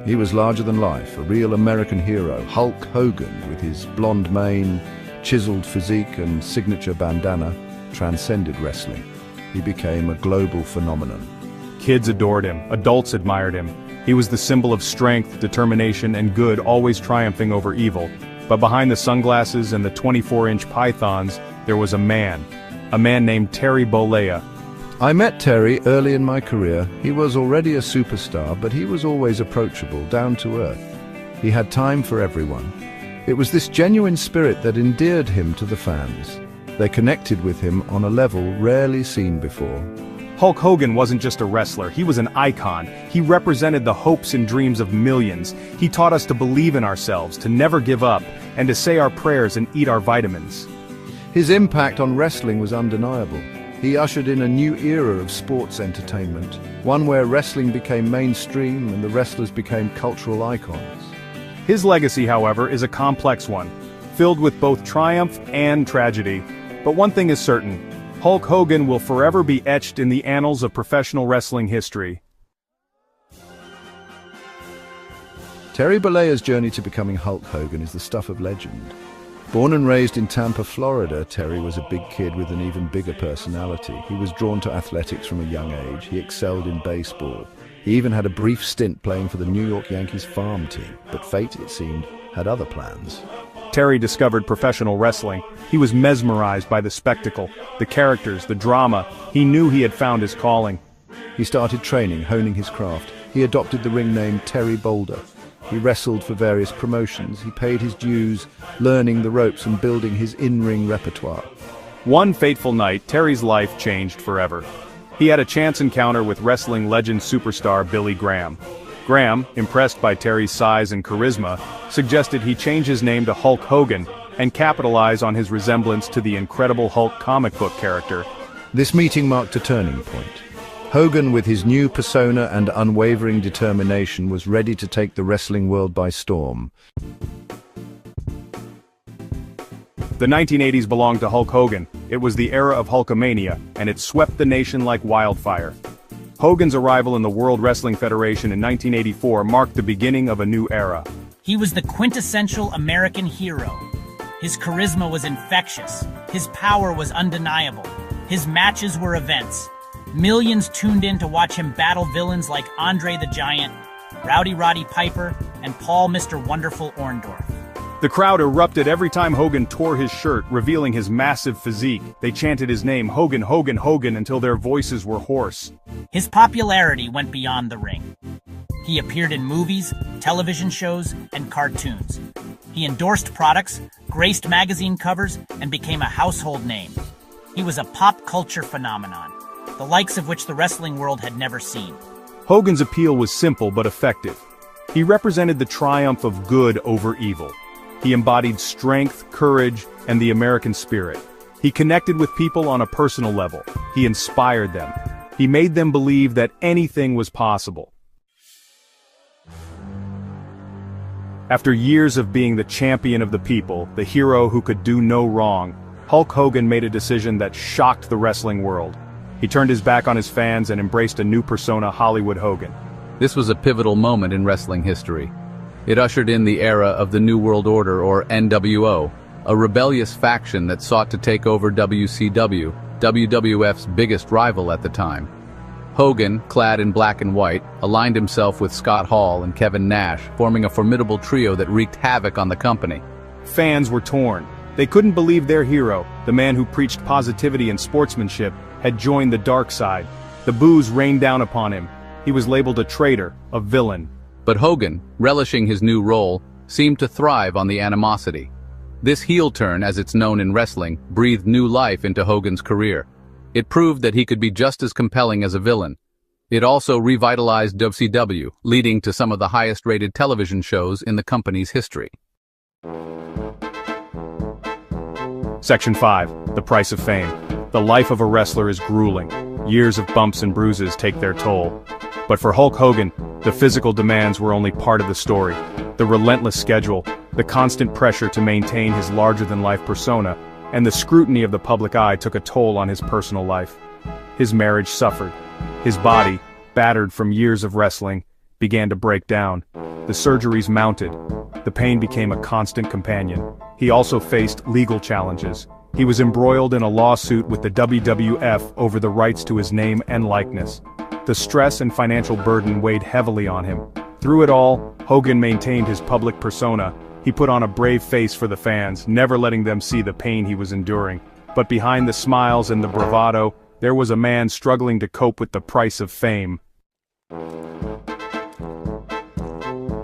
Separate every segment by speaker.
Speaker 1: He was larger than life, a real American hero. Hulk Hogan, with his blonde mane, chiseled physique and signature bandana, transcended wrestling. He became a global phenomenon.
Speaker 2: Kids adored him, adults admired him. He was the symbol of strength, determination, and good, always triumphing over evil. But behind the sunglasses and the 24-inch pythons, there was a man named Terry Bollea.
Speaker 1: I met Terry early in my career. He was already a superstar, but he was always approachable, down to earth. He had time for everyone. It was this genuine spirit that endeared him to the fans. They connected with him on a level rarely seen before.
Speaker 2: Hulk Hogan wasn't just a wrestler, he was an icon. He represented the hopes and dreams of millions. He taught us to believe in ourselves, to never give up, and to say our prayers and eat our vitamins.
Speaker 1: His impact on wrestling was undeniable. He ushered in a new era of sports entertainment, one where wrestling became mainstream and the wrestlers became cultural icons.
Speaker 2: His legacy, however, is a complex one, filled with both triumph and tragedy. But one thing is certain, Hulk Hogan will forever be etched in the annals of professional wrestling history.
Speaker 1: Terry Bollea's journey to becoming Hulk Hogan is the stuff of legend. Born and raised in Tampa, Florida, Terry was a big kid with an even bigger personality. He was drawn to athletics from a young age. He excelled in baseball. He even had a brief stint playing for the New York Yankees farm team. But fate, it seemed, had other plans.
Speaker 2: Terry discovered professional wrestling. He was mesmerized by the spectacle, the characters, the drama. He knew he had found his calling.
Speaker 1: He started training, honing his craft. He adopted the ring name Terry Boulder. He wrestled for various promotions. He paid his dues, learning the ropes and building his in-ring repertoire.
Speaker 2: One fateful night, Terry's life changed forever. He had a chance encounter with wrestling legend superstar Billy Graham. Graham, impressed by Terry's size and charisma, suggested he change his name to Hulk Hogan and capitalize on his resemblance to the Incredible Hulk comic book character.
Speaker 1: This meeting marked a turning point. Hogan, with his new persona and unwavering determination, was ready to take the wrestling world by storm.
Speaker 2: The 1980s belonged to Hulk Hogan. It was the era of Hulkamania, and it swept the nation like wildfire. Hogan's arrival in the World Wrestling Federation in 1984 marked the beginning of a new era.
Speaker 3: He was the quintessential American hero. His charisma was infectious. His power was undeniable. His matches were events. Millions tuned in to watch him battle villains like Andre the Giant, Rowdy Roddy Piper, and Paul Mr. Wonderful Orndorff.
Speaker 2: The crowd erupted every time Hogan tore his shirt, revealing his massive physique. They chanted his name, Hogan, Hogan, Hogan, until their voices were hoarse.
Speaker 3: His popularity went beyond the ring. He appeared in movies, television shows, and cartoons. He endorsed products, graced magazine covers, and became a household name. He was a pop culture phenomenon, the likes of which the wrestling world had never seen.
Speaker 2: Hogan's appeal was simple but effective. He represented the triumph of good over evil. He embodied strength, courage, and the American spirit. He connected with people on a personal level. He inspired them. He made them believe that anything was possible. After years of being the champion of the people, the hero who could do no wrong, Hulk Hogan made a decision that shocked the wrestling world. He turned his back on his fans and embraced a new persona, Hollywood Hogan.
Speaker 4: This was a pivotal moment in wrestling history. It ushered in the era of the New World Order, or NWO, a rebellious faction that sought to take over WCW, WWF's biggest rival at the time. Hogan, clad in black and white, aligned himself with Scott Hall and Kevin Nash, forming a formidable trio that wreaked havoc on the company.
Speaker 2: Fans were torn. They couldn't believe their hero, the man who preached positivity and sportsmanship, had joined the dark side. The boos rained down upon him. He was labeled a traitor, a villain.
Speaker 4: But Hogan, relishing his new role, seemed to thrive on the animosity. This heel turn, as it's known in wrestling, breathed new life into Hogan's career. It proved that he could be just as compelling as a villain. It also revitalized WCW, leading to some of the highest-rated television shows in the company's history.
Speaker 2: Section 5. The Price of Fame. The life of a wrestler is grueling. Years of bumps and bruises take their toll. But for Hulk Hogan, the physical demands were only part of the story. The relentless schedule, the constant pressure to maintain his larger-than-life persona, and the scrutiny of the public eye took a toll on his personal life. His marriage suffered. His body, battered from years of wrestling, began to break down. The surgeries mounted. The pain became a constant companion. He also faced legal challenges. He was embroiled in a lawsuit with the WWF over the rights to his name and likeness. The stress and financial burden weighed heavily on him. Through it all, Hogan maintained his public persona. He put on a brave face for the fans, never letting them see the pain he was enduring. But behind the smiles and the bravado, there was a man struggling to cope with the price of fame.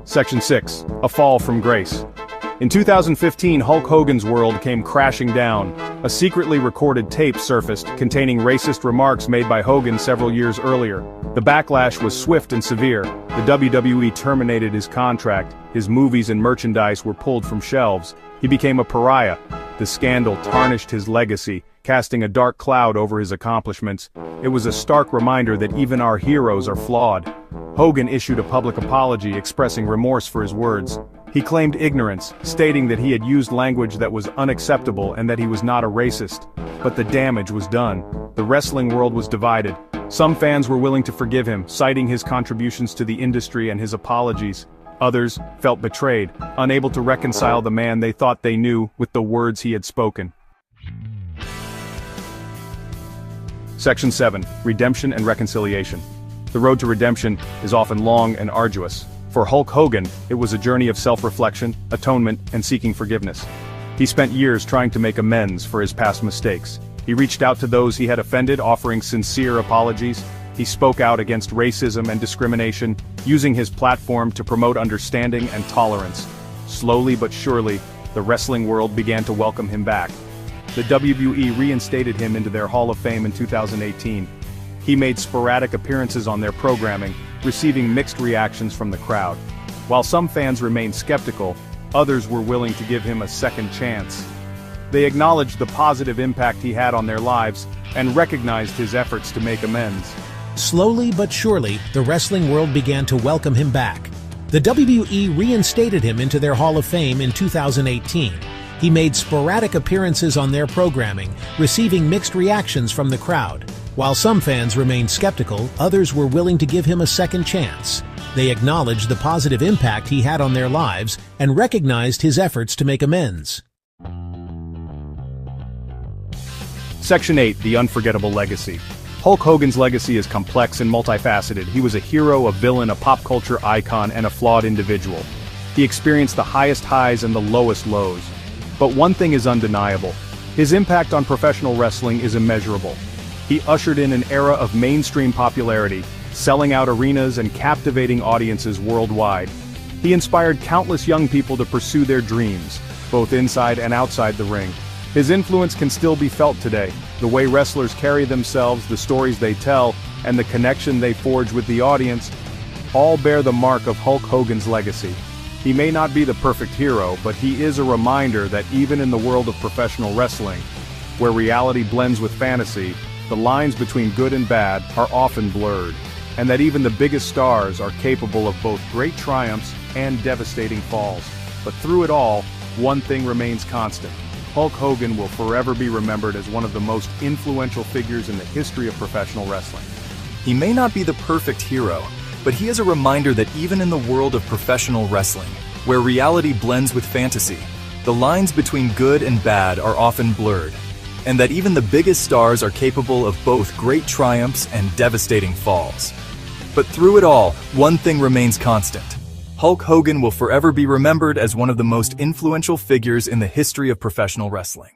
Speaker 2: Section 6. A Fall from Grace. In 2015, Hulk Hogan's world came crashing down. A secretly recorded tape surfaced containing racist remarks made by Hogan several years earlier. The backlash was swift and severe. The WWE terminated his contract. His movies and merchandise were pulled from shelves. He became a pariah. The scandal tarnished his legacy, casting a dark cloud over his accomplishments. It was a stark reminder that even our heroes are flawed. Hogan issued a public apology expressing remorse for his words. He claimed ignorance, stating that he had used language that was unacceptable and that he was not a racist. But the damage was done. The wrestling world was divided. Some fans were willing to forgive him, citing his contributions to the industry and his apologies. Others felt betrayed, unable to reconcile the man they thought they knew with the words he had spoken. Section 7. Redemption and Reconciliation. The road to redemption is often long and arduous. For Hulk Hogan, it was a journey of self-reflection, atonement, and seeking forgiveness. He spent years trying to make amends for his past mistakes. He reached out to those he had offended, offering sincere apologies. He spoke out against racism and discrimination, using his platform to promote understanding and tolerance. Slowly but surely, the wrestling world began to welcome him back. The WWE reinstated him into their Hall of Fame in 2018. He made sporadic appearances on their programming, receiving mixed reactions from the crowd. While some fans remained skeptical, others were willing to give him a second chance. They acknowledged the positive impact he had on their lives and recognized his efforts to make amends.
Speaker 5: Slowly but surely, the wrestling world began to welcome him back. The WWE reinstated him into their Hall of Fame in 2018. He made sporadic appearances on their programming, receiving mixed reactions from the crowd. While some fans remained skeptical, others were willing to give him a second chance. They acknowledged the positive impact he had on their lives and recognized his efforts to make amends.
Speaker 2: Section 8. The Unforgettable Legacy. Hulk Hogan's legacy is complex and multifaceted. He was a hero, a villain, a pop culture icon, and a flawed individual. He experienced the highest highs and the lowest lows. But one thing is undeniable. His impact on professional wrestling is immeasurable. He ushered in an era of mainstream popularity, selling out arenas and captivating audiences worldwide. He inspired countless young people to pursue their dreams, both inside and outside the ring. His influence can still be felt today. The way wrestlers carry themselves, the stories they tell, and the connection they forge with the audience, all bear the mark of Hulk Hogan's legacy. He may not be the perfect hero, but he is a reminder that even in the world of professional wrestling, where reality blends with fantasy, the lines between good and bad are often blurred, and that even the biggest stars are capable of both great triumphs and devastating falls. But through it all, one thing remains constant. Hulk Hogan will forever be remembered as one of the most influential figures in the history of professional wrestling.
Speaker 6: He may not be the perfect hero, but he is a reminder that even in the world of professional wrestling, where reality blends with fantasy, the lines between good and bad are often blurred, and that even the biggest stars are capable of both great triumphs and devastating falls. But through it all, one thing remains constant. Hulk Hogan will forever be remembered as one of the most influential figures in the history of professional wrestling.